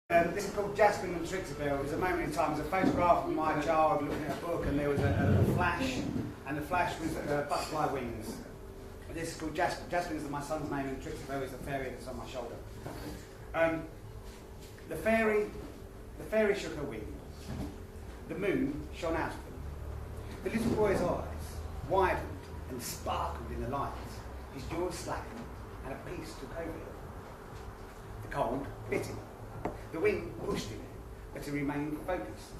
This is called Jaspin and Trixibell. It was a moment in time. It was a photograph of my child looking at a book, and there was a flash, and the flash was butterfly wings. This is called Jaspin. Jaspin is my son's name, and Trixibell is the fairy that's on my shoulder. The fairy shook her wings. The moon shone out of them. The little boy's eyes widened and sparkled in the light. His jaws slackened, and a peace took over him. The cold bit him. The wind pushed him, but he remained focused,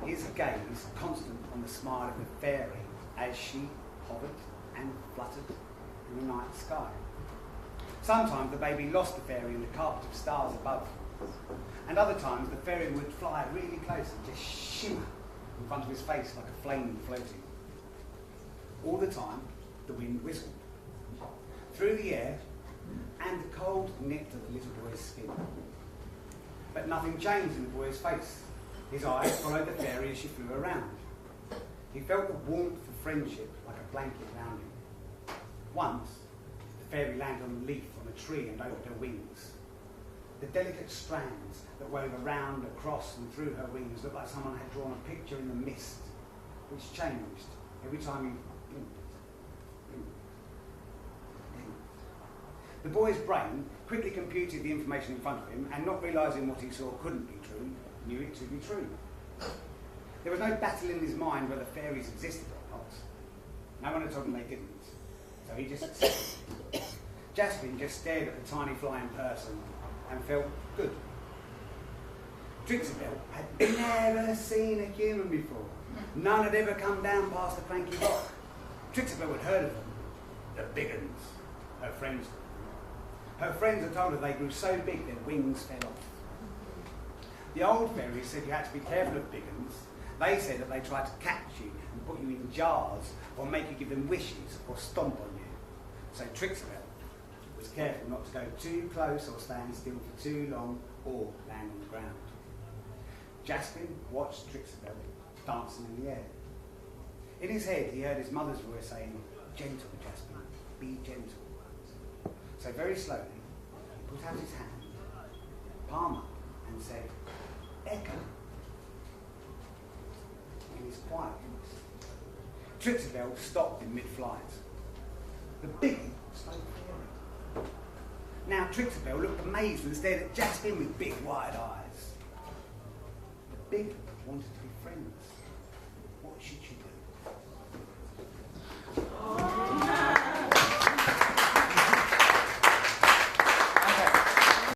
his gaze constant on the smile of the fairy as she hovered and fluttered in the night sky. Sometimes the baby lost the fairy in the carpet of stars above, and other times the fairy would fly really close and just shimmer in front of his face like a flame floating. All the time, the wind whistled through the air, and the cold nipped at the little boy's skin. But nothing changed in the boy's face. His eyes followed the fairy as she flew around. He felt the warmth of friendship like a blanket around him. Once, the fairy landed on a leaf on a tree and opened her wings. The delicate strands that wove around, across and through her wings looked like someone had drawn a picture in the mist, which changed every time he blinked. The boy's brain quickly computed the information in front of him, and not realising what he saw couldn't be true, knew it to be true. There was no battle in his mind whether fairies existed or not. No one had told him they didn't. So he just accepted. Jaspin just stared at the tiny flying person and felt good. Trixibell had never seen a human before. None had ever come down past the cranky rock. Trixibell had heard of them. The big uns, her friends. Her friends had told her they grew so big their wings fell off. The old fairies said you had to be careful of big uns. They said that they tried to catch you and put you in jars or make you give them wishes or stomp on you. So Trixibell was careful not to go too close or stand still for too long or land on the ground. Jaspin watched Trixibell dancing in the air. In his head he heard his mother's voice saying, "Gentle, Jaspin, be gentle." So very slowly, he put out his hand, palm up, and said, "Echo," in his quiet voice. Trixibell stopped in mid-flight. The big one slowed forward. Now Trixibell looked amazed and stared at Jaspin with big wide eyes. The big one wanted to be friends. What should she do?